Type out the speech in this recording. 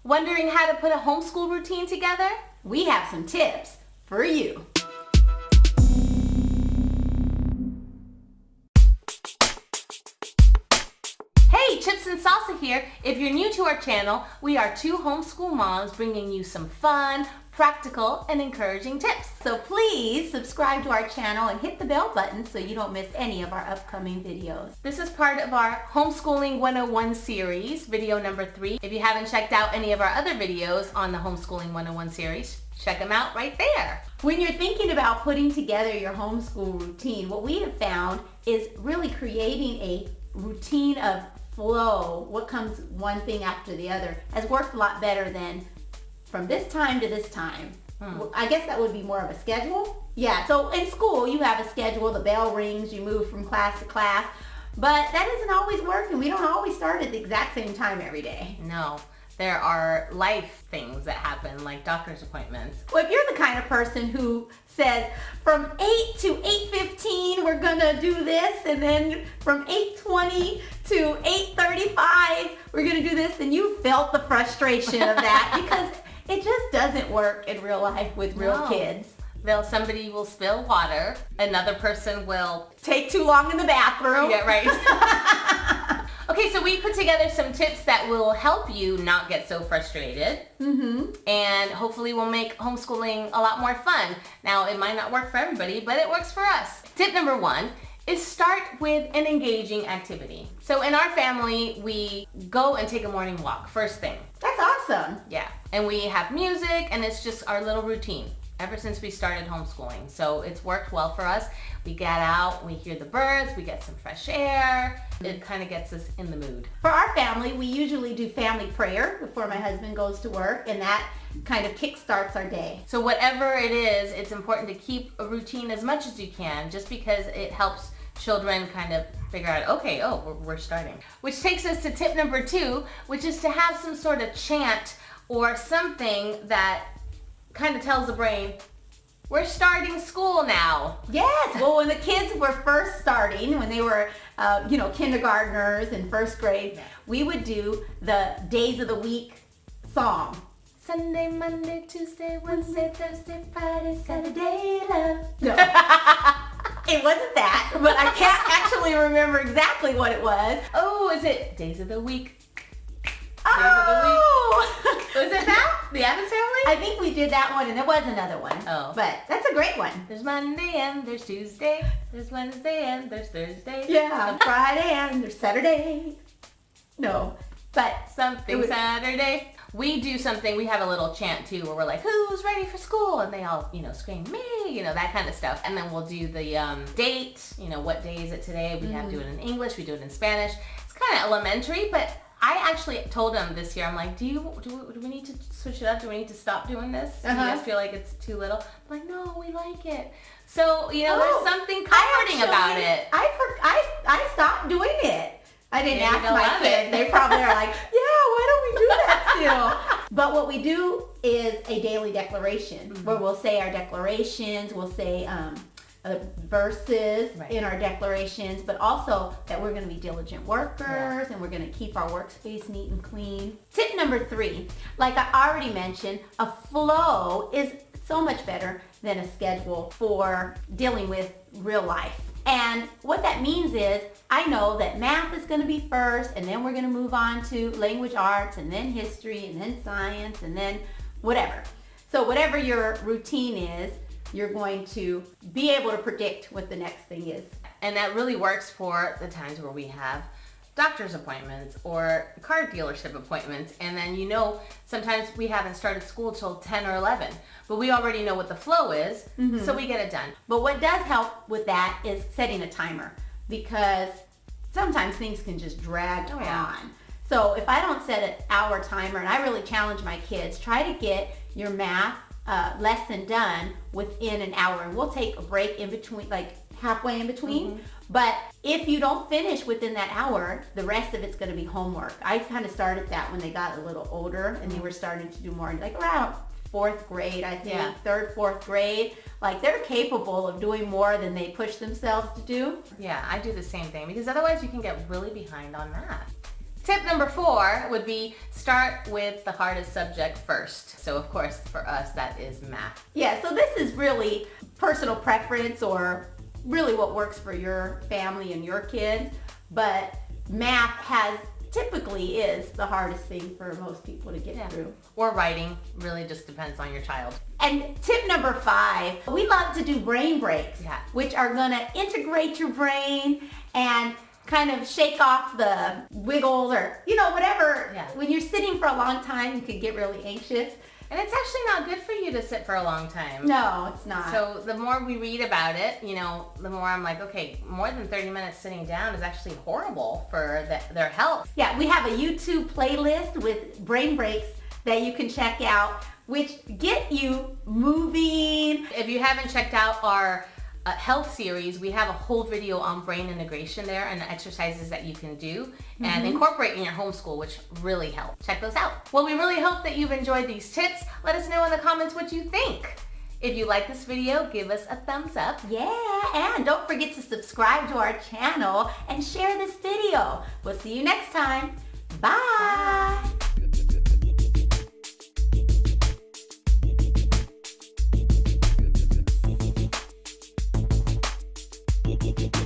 Wondering how to put a homeschool routine together? We have some tips for you. Hey, Chips and Salsa here. If you're new to our channel, we are two homeschool moms bringing you some fun, practical, and encouraging tips. So please subscribe to our channel and hit the bell button so you don't miss any of our upcoming videos. This is part of our Homeschooling 101 series, video number 3. If you haven't checked out any of our other videos on the Homeschooling 101 series, check them out right there. When you're thinking about putting together your homeschool routine, what we have found is really creating a routine of flow, what comes one thing after the other, has worked a lot better than from this time to this time. I guess that would be more of a schedule. Yeah, so in school you have a schedule, the bell rings, you move from class to class, but that doesn't always work and we don't always start at the exact same time every day. No, there are life things that happen, like doctor's appointments. Well, if you're the kind of person who says from 8 to 8:15 we're gonna do this, and then from 8:20 to 8:35 we're gonna do this, then you felt the frustration of that because it just doesn't work in real life with real kids. Somebody will spill water, another person will take too long in the bathroom. Yeah, right. Okay, so we put together some tips that will help you not get so frustrated. And hopefully will make homeschooling a lot more fun. Now, it might not work for everybody, but it works for us. Tip number 1 is start with an engaging activity. So in our family, we go and take a morning walk first thing. That's awesome. Yeah, and we have music and it's just our little routine ever since we started homeschooling. So it's worked well for us. We get out, we hear the birds, we get some fresh air. It kind of gets us in the mood. For our family, we usually do family prayer before my husband goes to work, and that kind of kickstarts our day. So whatever it is, it's important to keep a routine as much as you can, just because it helps children kind of figure out, okay, we're starting. Which takes us to tip number 2, which is to have some sort of chant or something that kind of tells the brain, we're starting school now. Yes, well, when the kids were first starting, when they were, kindergartners in first grade, we would do the days of the week song. Sunday, Monday, Tuesday, Wednesday, Thursday, Friday, Saturday, love. No, it wasn't that, but I can't actually remember exactly what it was. Oh, is it days of the week? Oh! Was it that? The Addams Family? I think we did that one, and there was another one. Oh. But that's a great one. There's Monday and there's Tuesday. There's Wednesday and there's Thursday. Yeah, Friday and there's Saturday. No, but something Saturday. We do something, we have a little chant too, where we're like, who's ready for school? And they all, scream, me, that kind of stuff. And then we'll do the date, what day is it today? We have to do it in English, we do it in Spanish. It's kind of elementary, but I actually told him this year, I'm like, do we need to switch it up? Do we need to stop doing this? Do you guys feel like it's too little? I'm like, no, we like it. So, there's something comforting about it. I stopped doing it. I didn't ask my kids. It. They probably are like, yeah, why don't we do that still? But what we do is a daily declaration where we'll say our declarations, we'll say verses in our declarations, but also that we're going to be diligent workers and we're going to keep our workspace neat and clean. Tip number 3, like I already mentioned, a flow is so much better than a schedule for dealing with real life. And what that means is I know that math is going to be first, and then we're going to move on to language arts, and then history, and then science, and then whatever. So whatever your routine is, you're going to be able to predict what the next thing is. And that really works for the times where we have doctor's appointments or car dealership appointments, and then sometimes we haven't started school till 10 or 11, but we already know what the flow is, so we get it done. But what does help with that is setting a timer, because sometimes things can just drag on. So if I don't set an hour timer, and I really challenge my kids, try to get your math lesson done within an hour, and we'll take a break in between, like halfway in between. But if you don't finish within that hour, the rest of it's going to be homework. I kind of started that when they got a little older and they were starting to do more, like around 4th grade, I think, 3rd, 4th grade. Like, they're capable of doing more than they push themselves to do. Yeah, I do the same thing, because otherwise you can get really behind on math. Tip number 4 would be start with the hardest subject first. So of course for us that is math. Yeah, so this is really personal preference or really what works for your family and your kids, but math typically is the hardest thing for most people to get through. Or writing, really just depends on your child. And tip number 5, we love to do brain breaks, which are gonna integrate your brain and kind of shake off the wiggles or, whatever. When you're sitting for a long time, you can get really anxious. And it's actually not good for you to sit for a long time. No, it's not. So the more we read about it, the more I'm like, okay, more than 30 minutes sitting down is actually horrible for their health. Yeah, we have a YouTube playlist with brain breaks that you can check out, which get you moving. If you haven't checked out our health series, we have a whole video on brain integration there and the exercises that you can do and incorporate in your homeschool, which really help. Check those out. Well, we really hope that you've enjoyed these tips. Let us know in the comments what you think. If you like this video, give us a thumbs up. Yeah, and don't forget to subscribe to our channel and share this video. We'll see you next time. Bye. Bye.